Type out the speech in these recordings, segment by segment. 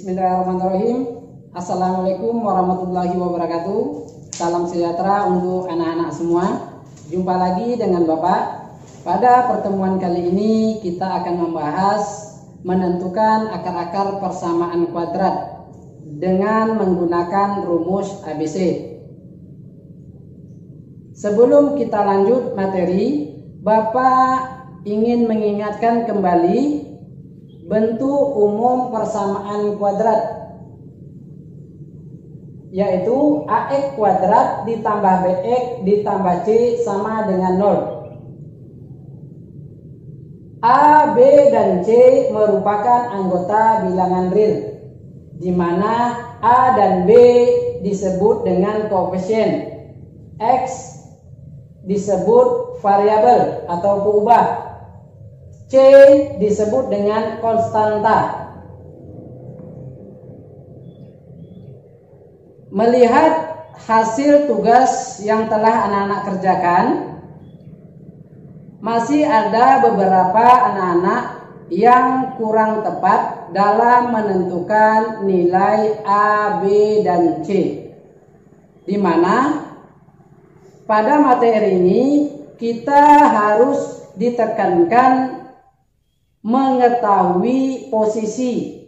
Bismillahirrahmanirrahim. Assalamualaikum warahmatullahi wabarakatuh. Salam sejahtera untuk anak-anak semua. Jumpa lagi dengan Bapak. Pada pertemuan kali ini kita akan membahas menentukan akar-akar persamaan kuadrat dengan menggunakan rumus ABC. Sebelum kita lanjut materi, Bapak ingin mengingatkan kembali bentuk umum persamaan kuadrat, yaitu AX kuadrat ditambah BX ditambah C sama dengan 0. A, B, dan C merupakan anggota bilangan real, di mana A dan B disebut dengan koefisien, X disebut variabel atau peubah, C disebut dengan konstanta. Melihat hasil tugas yang telah anak-anak kerjakan, masih ada beberapa anak-anak yang kurang tepat dalam menentukan nilai A, B, dan C, di mana pada materi ini kita harus ditekankan mengetahui posisi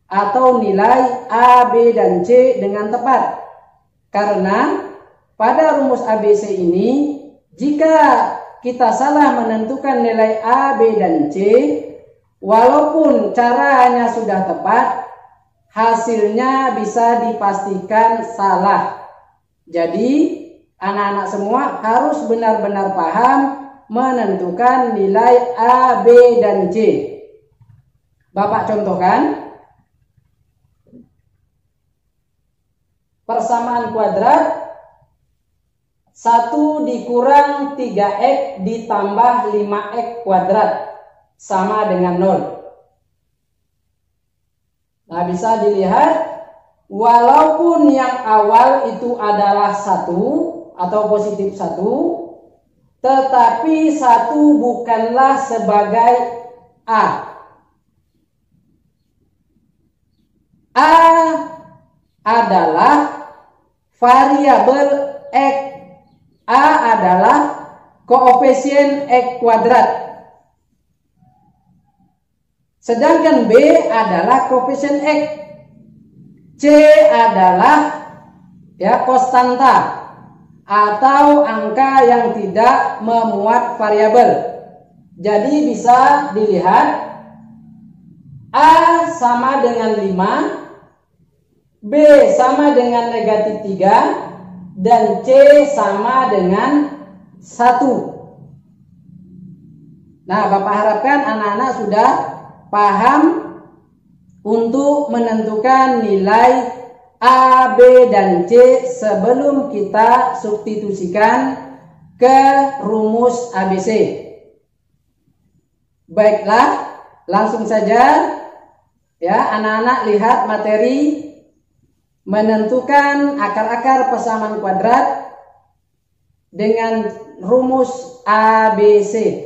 atau nilai A, B, dan C dengan tepat. Karena pada rumus ABC ini, jika kita salah menentukan nilai A, B, dan C, walaupun caranya sudah tepat, hasilnya bisa dipastikan salah. Jadi anak-anak semua harus benar-benar paham menentukan nilai A, B, dan C. Bapak contohkan, persamaan kuadrat 1 dikurang 3X ditambah 5X kuadrat sama dengan 0. Nah, bisa dilihat, walaupun yang awal itu adalah 1 atau positif 1, tetapi 1 bukanlah sebagai A. A adalah variabel X. A adalah koefisien X kuadrat. Sedangkan B adalah koefisien X. C adalah konstanta atau angka yang tidak memuat variabel. Jadi bisa dilihat, A sama dengan 5, B sama dengan negatif 3, dan C sama dengan 1. Nah, Bapak harapkan anak-anak sudah paham untuk menentukan nilai A, B, dan C sebelum kita substitusikan ke rumus ABC. Baiklah, langsung saja anak-anak lihat materi menentukan akar-akar persamaan kuadrat dengan rumus ABC.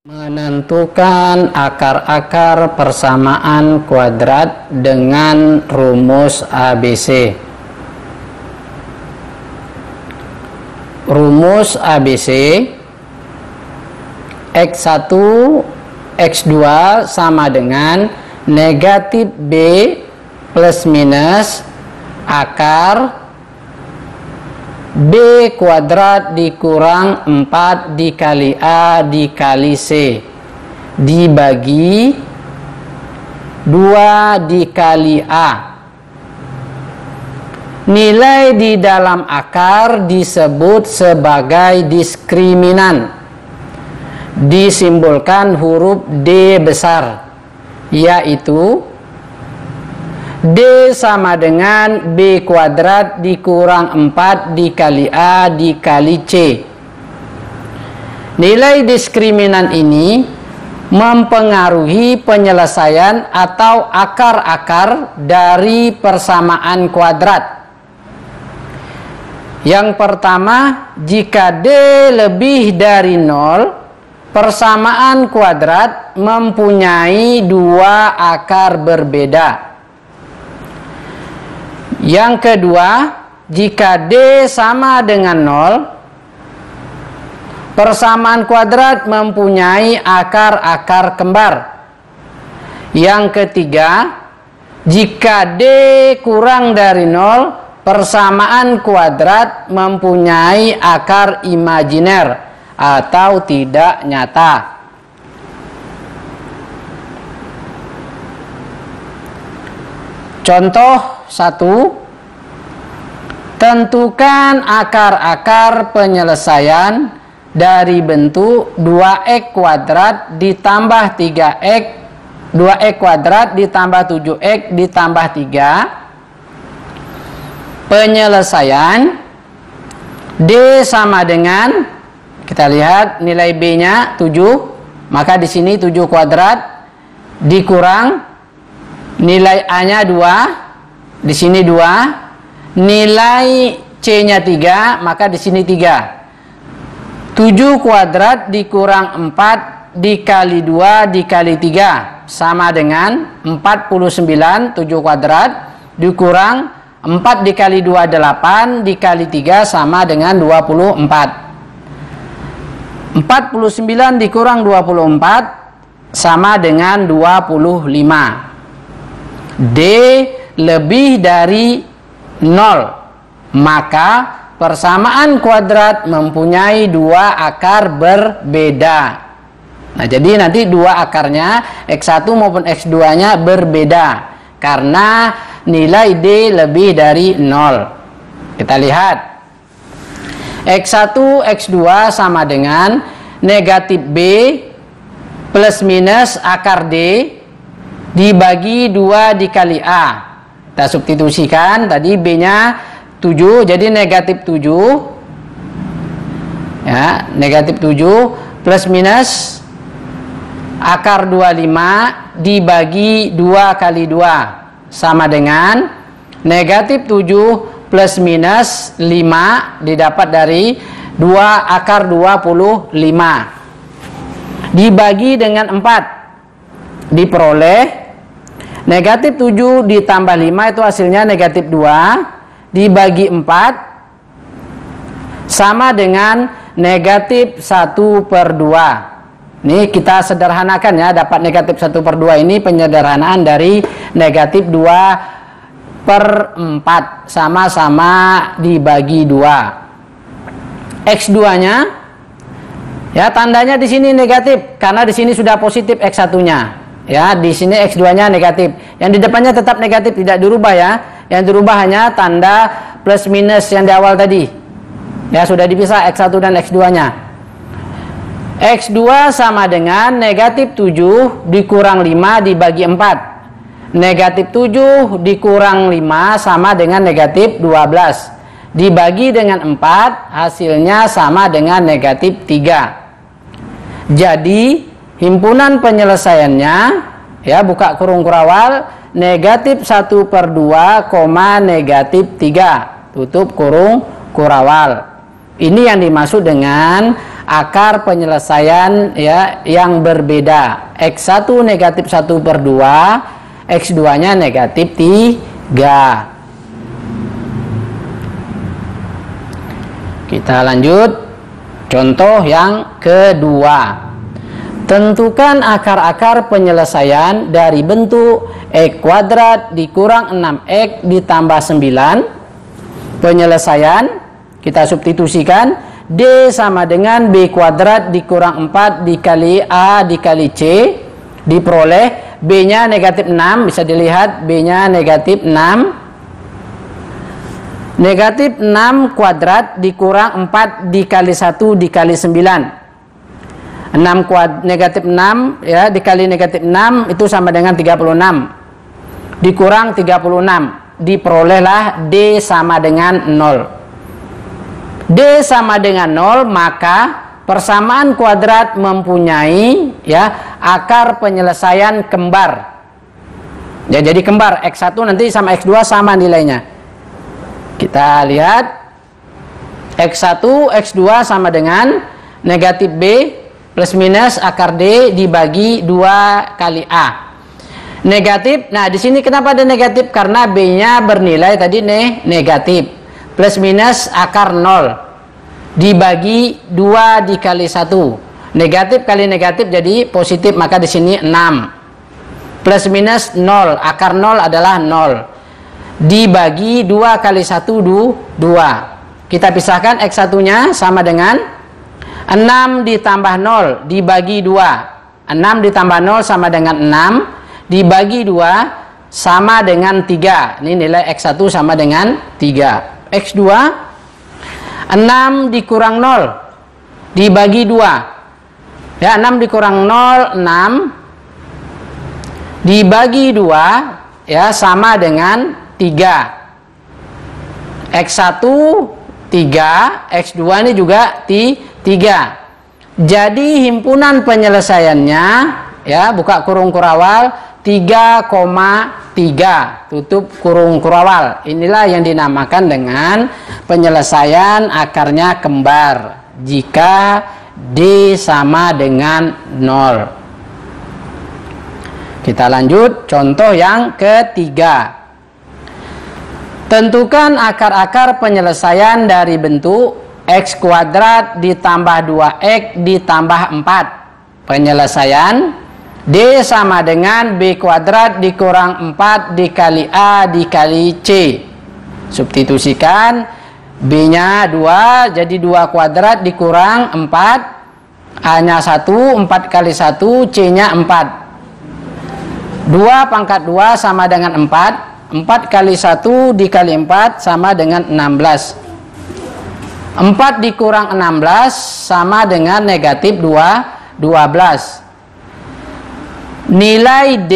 Menentukan akar-akar persamaan kuadrat dengan rumus ABC. Rumus ABC: X1 X2 sama dengan negatif B plus minus akar B kuadrat dikurang 4 dikali A dikali C dibagi 2 dikali A. Nilai di dalam akar disebut sebagai diskriminan. Disimbolkan huruf D besar, yaitu D sama dengan B kuadrat dikurang 4 dikali A dikali C. Nilai diskriminan ini mempengaruhi penyelesaian atau akar-akar dari persamaan kuadrat. Yang pertama, jika D lebih dari 0, persamaan kuadrat mempunyai dua akar berbeda. Yang kedua, jika D sama dengan 0, persamaan kuadrat mempunyai akar-akar kembar. Yang ketiga, jika D kurang dari 0, persamaan kuadrat mempunyai akar imajiner atau tidak nyata. Contoh 1. Tentukan akar-akar penyelesaian dari bentuk 2x kuadrat ditambah 3x 2x kuadrat ditambah 7x ditambah 3. Penyelesaian D sama dengan, kita lihat nilai B-nya 7, maka di sini 7 kuadrat dikurang nilai A-nya 2, di sini 2, nilai C-nya 3, maka di sini 3. 7 kuadrat dikurang 4 dikali 2 dikali 3 sama dengan 49. 7 kuadrat dikurang 4 dikali 2 8 dikali 3 sama dengan 24. 49 dikurang 24 sama dengan 25. D lebih dari 0, maka persamaan kuadrat mempunyai dua akar berbeda. Nah, jadi nanti dua akarnya X1 maupun X2 nya berbeda karena nilai D lebih dari 0. Kita lihat X1 X2 sama dengan negatif B plus minus akar D dibagi 2 dikali A. Kita substitusikan, tadi B nya 7, jadi negatif 7 ya, negatif 7 plus minus akar 25 dibagi 2 kali 2 sama dengan negatif 7 plus minus 5 didapat dari 2 akar 25 dibagi dengan 4 diperoleh negatif 7 ditambah 5 itu hasilnya negatif 2 dibagi 4 sama dengan negatif 1/2. Ini kita sederhanakan ya, dapat negatif 1/2 ini penyederhanaan dari negatif 2/4 sama-sama dibagi 2. X2 nya ya, tandanya di sini negatif karena di sini sudah positif X1 nya. Ya, di sini X2 nya negatif. Yang di depannya tetap negatif, tidak dirubah ya. Yang dirubah hanya tanda plus minus yang di awal tadi. Ya, sudah dipisah X1 dan X2 nya. X2 sama dengan negatif 7 dikurang 5 dibagi 4. Negatif 7 dikurang 5 sama dengan negatif 12. Dibagi dengan 4 hasilnya sama dengan negatif 3. Jadi himpunan penyelesaiannya ya, buka kurung kurawal, negatif 1/2, negatif 3, tutup kurung kurawal. Ini yang dimaksud dengan akar penyelesaian ya yang berbeda. X1 negatif 1/2, X2 nya negatif 3. Kita lanjut contoh yang kedua. Tentukan akar-akar penyelesaian dari bentuk X kuadrat dikurang 6X ditambah 9. Penyelesaian kita substitusikan, D sama dengan B kuadrat dikurang 4 dikali A dikali C. Diperoleh B nya negatif 6, bisa dilihat B nya negatif 6. Negatif 6 kuadrat dikurang 4 dikali 1 dikali 9. 6 negatif 6 ya dikali negatif 6 itu sama dengan 36 dikurang 36, diperolehlah D sama dengan 0. D sama dengan 0, maka persamaan kuadrat mempunyai ya akar penyelesaian kembar. Ya, jadi kembar X1 nanti sama X2 sama nilainya. Kita lihat X1 X2 sama dengan negatif B plus minus akar D dibagi 2 kali A. Negatif. Nah, di sini kenapa ada negatif? Karena B-nya bernilai tadi negatif. Plus minus akar 0 dibagi 2 dikali 1. Negatif kali negatif jadi positif, maka di sini 6. Plus minus 0, akar 0 adalah 0. Dibagi 2 kali 1 2. Kita pisahkan X1-nya sama dengan 6 ditambah 0 dibagi 2. 6 ditambah 0 sama dengan 6 dibagi 2 sama dengan 3. Ini nilai X1 sama dengan 3. X2 6 dikurang 0 dibagi 2. Ya, 6 dikurang 0 6 dibagi 2 ya sama dengan 3. X1 3, X2 ini juga 3. Jadi himpunan penyelesaiannya ya, buka kurung kurawal 3,3 tutup kurung kurawal. Inilah yang dinamakan dengan penyelesaian akarnya kembar jika D sama dengan 0. Kita lanjut contoh yang ketiga. Tentukan akar-akar penyelesaian dari bentuk X kuadrat ditambah 2X ditambah 4. Penyelesaian D sama dengan B kuadrat dikurang 4 dikali A dikali C. Substitusikan B-nya 2, jadi 2 kuadrat dikurang 4. A-nya 1, 4 kali 1, C-nya 4. 2 pangkat 2 sama dengan 4. 4 kali 1 dikali 4 sama dengan 16. 4 dikurang 16 sama dengan negatif 12. Nilai D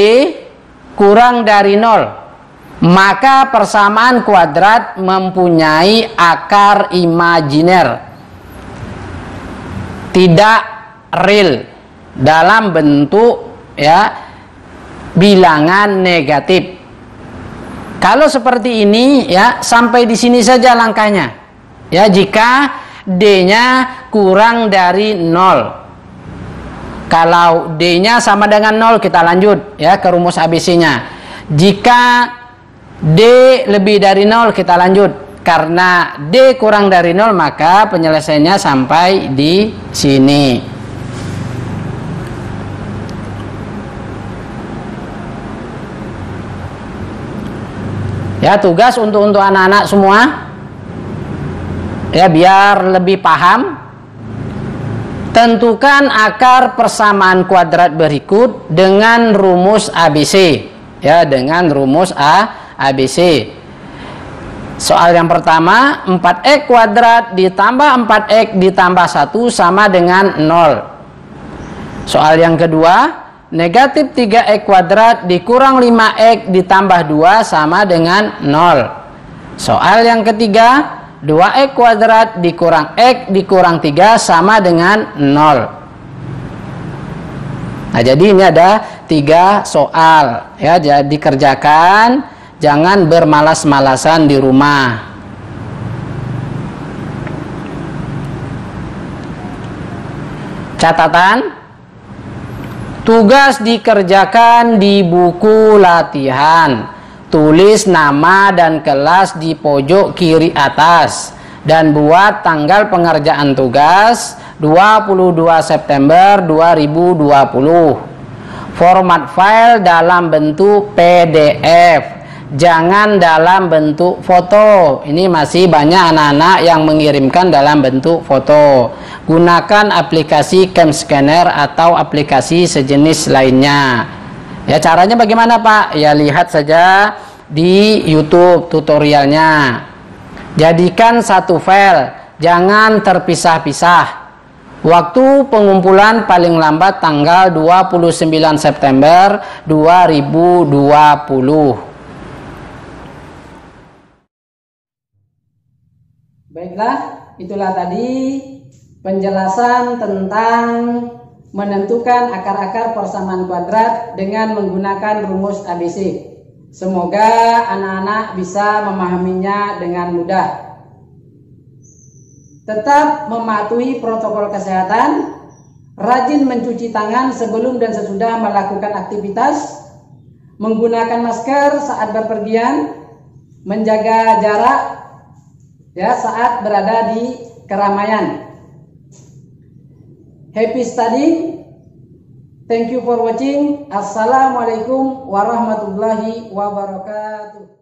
kurang dari 0. Maka persamaan kuadrat mempunyai akar imajiner, tidak real, dalam bentuk ya bilangan negatif. Kalau seperti ini ya, sampai di sini saja langkahnya. Ya, jika D-nya kurang dari 0. Kalau D-nya sama dengan 0, kita lanjut ya ke rumus ABC-nya. Jika D lebih dari 0, kita lanjut. Karena D kurang dari 0, maka penyelesaiannya sampai di sini. Ya, tugas untuk anak-anak semua ya, biar lebih paham. Tentukan akar persamaan kuadrat berikut dengan rumus ABC. Ya, dengan rumus ABC. Soal yang pertama, 4x kuadrat ditambah 4x ditambah 1 sama dengan 0. Soal yang kedua, negatif 3x kuadrat dikurang 5x ditambah 2 sama dengan 0. Soal yang ketiga, 2x kuadrat dikurang x dikurang 3 sama dengan 0. Nah, jadi ini ada 3 soal ya, jadi kerjakan, jangan bermalas-malasan di rumah. Catatan: tugas dikerjakan di buku latihan. Tulis nama dan kelas di pojok kiri atas dan buat tanggal pengerjaan tugas 22 September 2020. Format file dalam bentuk PDF. Jangan dalam bentuk foto. Ini masih banyak anak-anak yang mengirimkan dalam bentuk foto. Gunakan aplikasi Cam Scanner atau aplikasi sejenis lainnya. Ya, caranya bagaimana, Pak? Ya, lihat saja di YouTube tutorialnya. Jadikan satu file, jangan terpisah-pisah. Waktu pengumpulan paling lambat tanggal 29 September 2020. Baiklah, itulah tadi penjelasan tentang menentukan akar-akar persamaan kuadrat dengan menggunakan rumus ABC. Semoga anak-anak bisa memahaminya dengan mudah. Tetap mematuhi protokol kesehatan, rajin mencuci tangan sebelum dan sesudah melakukan aktivitas, menggunakan masker saat berpergian, menjaga jarak ya saat berada di keramaian. Happy studying. Thank you for watching. Assalamualaikum warahmatullahi wabarakatuh.